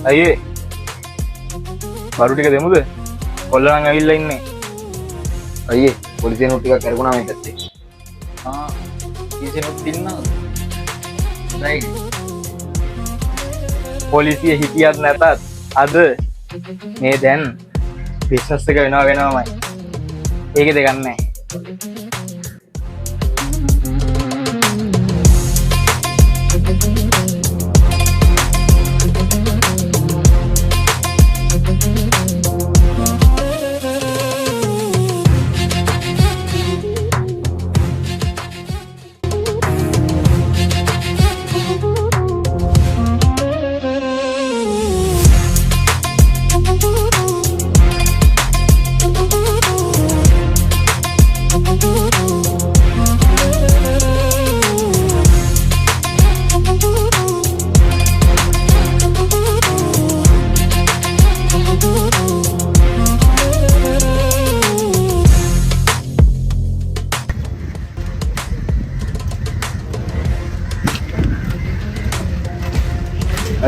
අයියේ බරු ටික දෙමුද? කොල්ලන් ඇවිල්ලා ඉන්නේ. අයියේ පොලිසිය නෝට් ටිකක් කරගුණා මේ පැත්තේ. කීසෙනුත් දින්නවද? නයි. පොලිසිය හිටියත් නැතත් අද මේ දැන් බිස්නස් එක වෙනවමයි. ඒකද ගන්නෑ.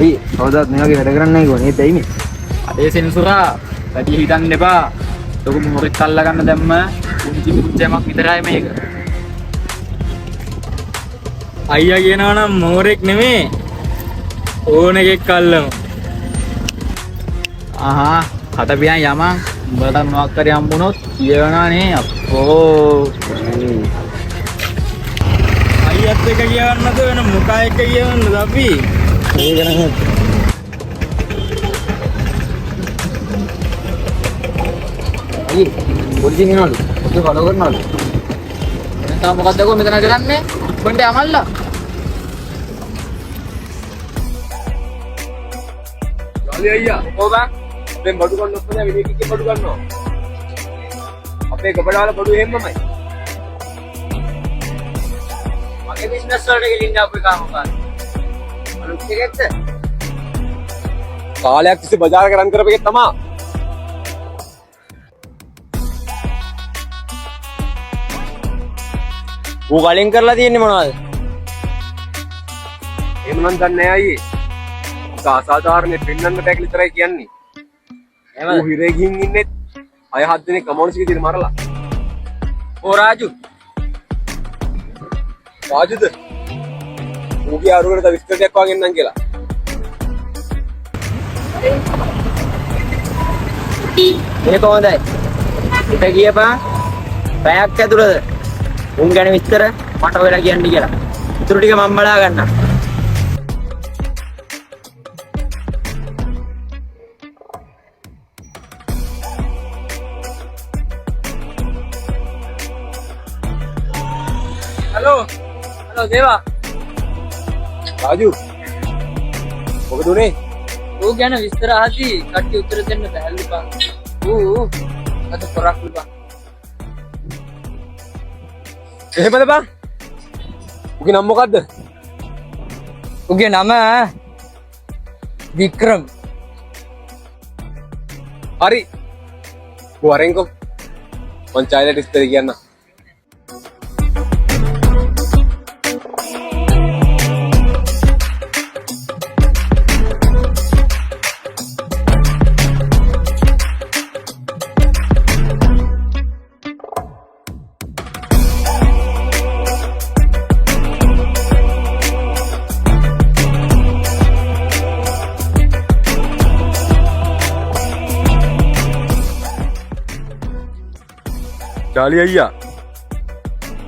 අයියේ කවදාවත් මේ වගේ වැඩ කරන්නේ නැහැ කොහොනේ දෙයි මේ. අදේ සෙන්සුරා වැඩි හිතන්න එපා. ලොකු මොහොරෙක් අල්ල ගන්න දැම්ම පුංචි පුංචිමක් විතරයි මේක. අයියා කියනවා නම් මොහොරෙක් නෙමෙයි ඕන එකෙක් අල්ලමු. ආහා කට පියන් යමන් උඹට මොකක් කරේ හම්බුනොත් කියවනවා නේ අප්පෝ. අයියත් එක කියවන්නද වෙන මොකා එක කියවන්නද අපි? ඒක නම් අයියේ පොලිසියෙන් එනවලු. ඔතන ෆලෝ කරනවලු. තා මොකද්ද කො මෙතන කරන්නේ? බණ්ඩේ අමල්ලා. යාලි අයියා කොහොමද? දැන් බඩු ගන්න ඔක්කොම විදිහට කිව්ව බඩු ගන්නවා. අපේ කපඩාවල බඩු එහෙම්මමයි. මගේ බිස්නස් වලට ගෙලින්න අපේ කාම කරන්නේ. අලුත් එකෙක්ද? කාලයක් තිස්සේ බજાર කරන් කරපෙකේ තමා. ඌ කලින් කරලා තියෙන්නේ මොනවද? එහෙම නම් දන්නේ නැහැ අයියේ. අසාධාරණේ පෙන්නන්න බැක් විතරයි කියන්නේ. ඌ හිරේ ගිහින් ඉන්නේ අය 7 දෙනෙක් කමෝනිස්ට් විදිහට මරලා. ඕ රාජු. රාජුද? ඌගේ අරුවරට විස්තරයක් වගේ නං කියලා. මේක හොඳයි. ඉත කියපන් පැයක් ඇතුළත උන් ගැන විස්තර මට වෙලා කියන්න කියලා. ඉතුරු ටික මම බලා ගන්නම්. හලෝ දේවා. රාජු. මොකද උනේ? ඌ ගැන විස්තර අහදී කට්ටි උත්තර දෙන්න බැහැලු බං. ඌ අද පොරක් බං. එහෙමද බං? උගේ නම මොකද්ද? උගේ නම වික්‍රම්. හරි. වරෙන්කෝ. මං චයිලට ඉස්තර කියන්න. යාලි අයියා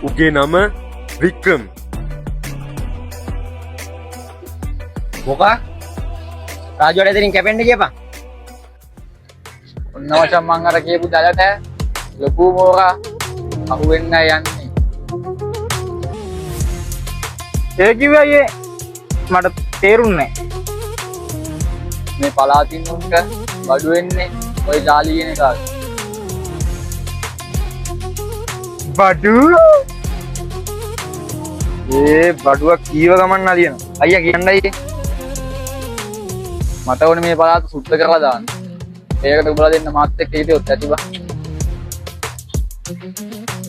උගේ නම වික්‍රම්. මොකක්? රාජුවට එතනින් කැපෙන්න කියපන්. ඔන්න වචන් මං අර කියපු දලට ලොකු මෝරා අහුවෙන්න යන්නේ. ඒ කිව්වේ අයියේ මට තේරුන්නේ නැහැ. මේ පලාතින් උන්ට බඩු වෙන්නේ ඔය ජාලි කියන එකක්. බඩු බඩුවක් කීව ගමන් නලියන අයියා කියන්නයි මට ඕනේ මේ පලාත සුද්ධ කරලා දාන්න. ඒකට උඹලා දෙන්න මාත් එක්ක හිටියොත් ඇති බා.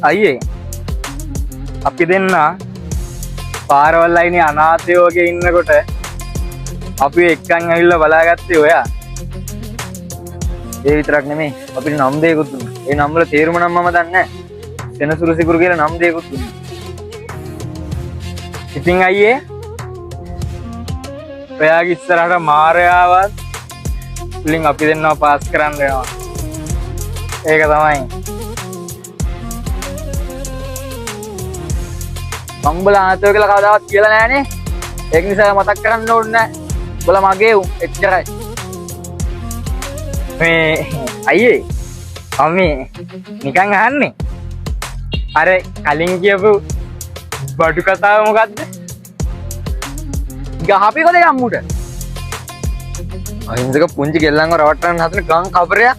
අයියේ අපි දෙන්න පාරවල් අයිනේ අනාථයෝ වගේ ඉන්නකොට අපි එක්කන් ඇවිල්ලා බලාගත්තේ ඔයා. ඒ විතරක් නෙමෙයි අපිට නම් දෙයක්ත් දුන්නා. ඒ නම් වල තේරුම නම් මම දන්නේ නැහැ. සෙනසුරු සිකුරු කියලා නම් දෙයක්ත් දුන්නා. ඉතින් අයියේ ඔයාගේ ඉස්සරහට මාරයාවත් ඉතින් අපි දෙන්නවා පාස් කරන්න වෙනවා. ඒක තමයි. මම්බලා ආතෝ කියලා කවදාවත් කියලා නෑනේ. ඒක නිසා මතක් කරන්න ඕනේ නෑ. උඹලා මගේ උන් එච්චරයි. මේ අයියේ අපි නිකන් අහන්නේ. අර කලින් කියපු බඩු කතාව මොකද්ද? ගහපිකද යම්මුට. අහිංසක පුංචි කෙල්ලන්ව රවට්ටන්න හදන ගම් කබරයක්.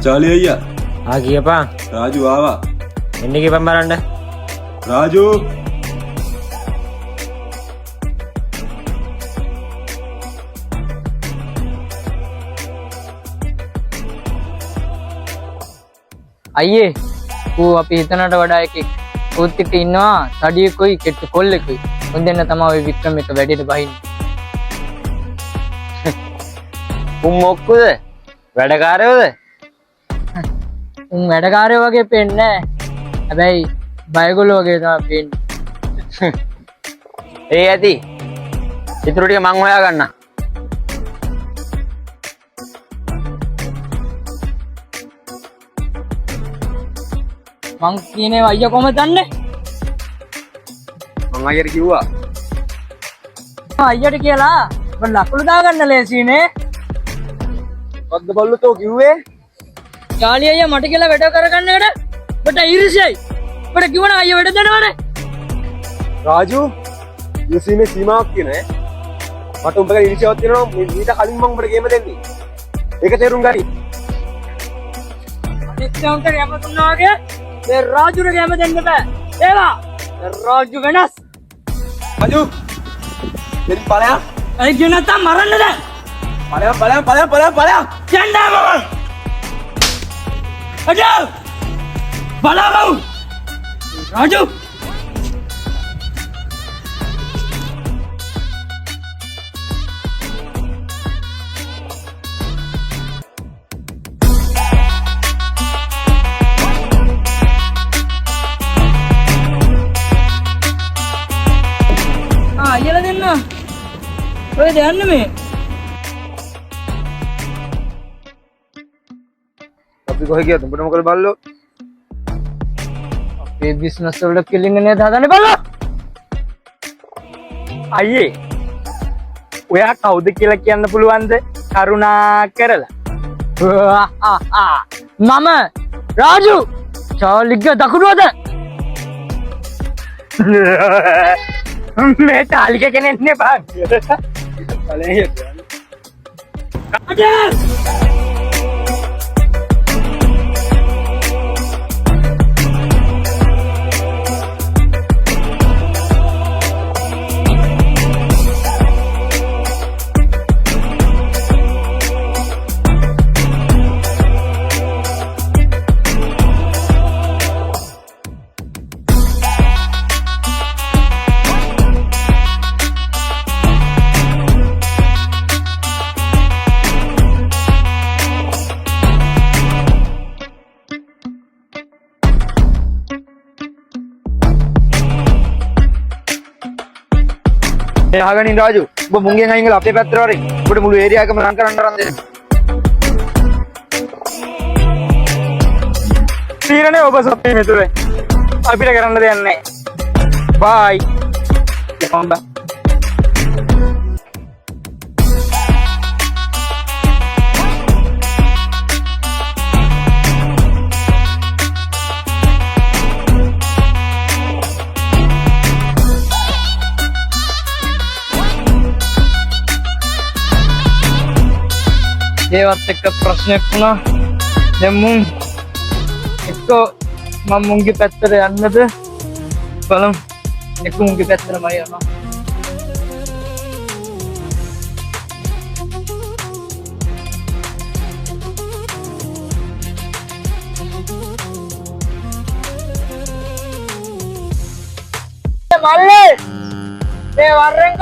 චාලි අයියා ආ කියපන්. රාජු ආවා. එන්න කියපන් බලන්න. රාජු අයියේ ඌ අපි හිතනට වඩා එකෙක්. ඌත් එක්ක ඉන්නවා තඩියෙකුයි කෙට්ටු කොල්ලෙකුයි. උන් දෙන්න තමයි ওই වික්‍රම එක වැඩේට බහින්නේ. උන් මොක්කුද? වැඩකාරයෝද? උන් වැඩකාරයෝ වගේ පේන්නේ නැහැ. හැබැයි බයගොල්ලෝ වගේ තමයි පේන්නේ. ඒ ඇති. ඉතුරු ටික මං හොයා ගන්නම්. මං කියන්නේ අයියා කොහමද දන්නේ? මං අයියට කිව්වා. අයියට කියලා මම ලකුණු දාගන්න ලේසිනේ. මොකද්ද බල්ලෝ කිව්වේ? චාලි අයියා මට කියලා වැඩ කරගන්න එකට මට ඊර්ෂ්‍යයි. මට කිව්වනේ අයියා වැඩ දෙනවනේ. රාජු යුසීමේ සීමාවක් තියෙනවා ඈ. මට උඹගේ ඉරිසියාවක් තියෙනවා මීට කලින් මම උඹට ගේම දෙන්නේ. ඒක තේරුම් ගනි. අනිත්‍යන්ට ගෑම දුන්නා වගේ මේ රාජුට ගෑම දෙන්න බෑ. ඒවා රාජු වෙනස්. රාජු දෙන්න ඵලයක්. අයි කියන නැත්තම් මරන්න දැන්. ඵලයක්. යන්න මම. අජා බලවෝ. රාජු අයියලා දෙන්න. ඔය දෙන්න මේ. අපි කොහෙ ගියද? උඹට මොකද බල්ලෝ? අපේ බිස්නස් වලට කෙලින්න නේද හදන්නේ බලන්න. අයියේ ඔයා කවුද කියලා කියන්න පුළුවන්ද? කරුණා කරලා. මම රාජු චාලිගේ දකුණුවද? මේ තාලික කෙනෙක් නේ බං. අජා අහගනින් රාජු ඔබ මුංගෙන් අයින් කරලා අපේ පැත්තට වරින් ඔබට මුළු ඒරියා එකම රන් කරන්න අරන් දෙන්න. තීරණේ ඔබ සප්පේ මෙතුරේ අපිට කරන්න දෙයක් නැහැ. බයි. යන්න. ඒවත් එක්ක ප්‍රශ්නයක් වුණා. දැන් මුන් එක්ක මම මුන්ගේ පැත්තට යන්නද බලමු. එක්ක මුන්ගේ පැත්තටම යනවා. මල්ලේ මේ වරෙන්ක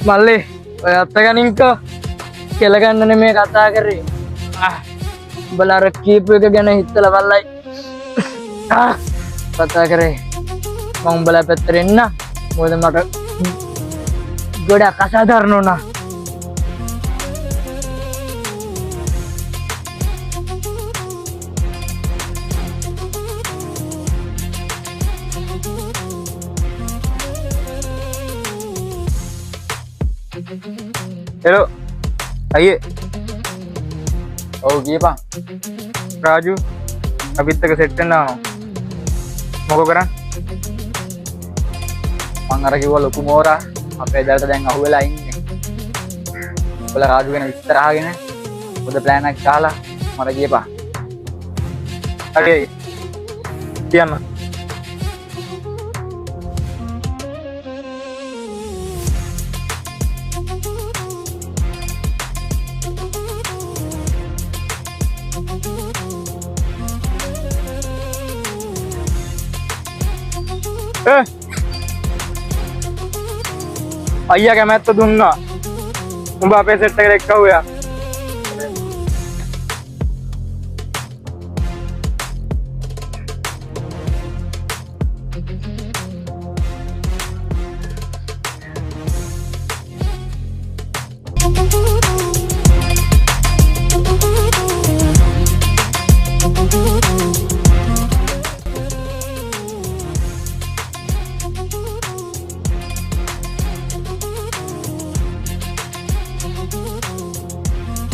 මල්ලේ ඔය අත්තගනින්කෝ කෙලගන්නනේ මේ කතා කරේ. උඹලා අර කීප එක ගැන හිතලා බලයි කතා කරේ. මම උඹලා පැත්තට එන්න. මොකද මට ගොඩක් අසාධාරණ වුණා. හෙලෝ අයියේ ඔව් කියපන්. රාජු අපිත් එක්ක සෙට් වෙන්න ආවා. මොකෝ කරන්නේ? මං අර කිව්වා ලොකු මෝරා අපේ දැලට දැන් අහුවෙලා ඉන්නේ. ඔයාලා රාජු වෙන විස්තර අහගෙන පොද ප්ලෑන් එකක් දාලා මට කියපන්. හරි කියන්න. අයියා කැමැත්ත දුන්නා. උඹ අපේ සෙට් එකට එක්කවුවා.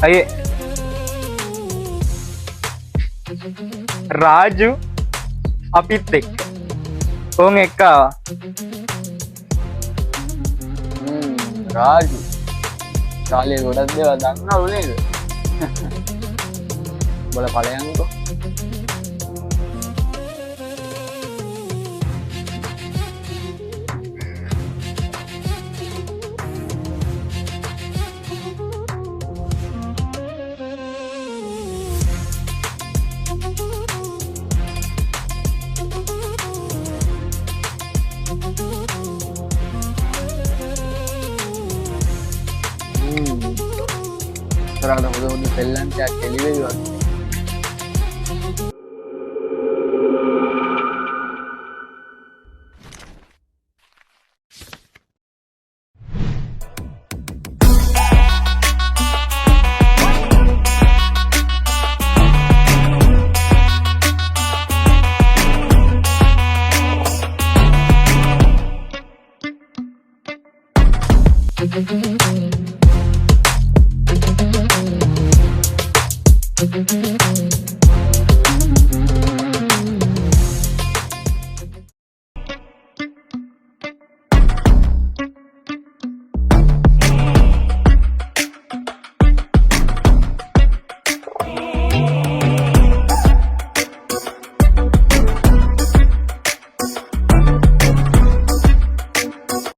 අයියේ රාජු අපිත් එක්ක ඕන් එක්ක ආවා. රාජු කාලේ ගොඩක් දේවල් දන්නවලු නේද? බල ඵලයන්කෝ. කරාට හොඳ පෙල්ලන්ටයක් එළිවෙයිවත්. Thank you.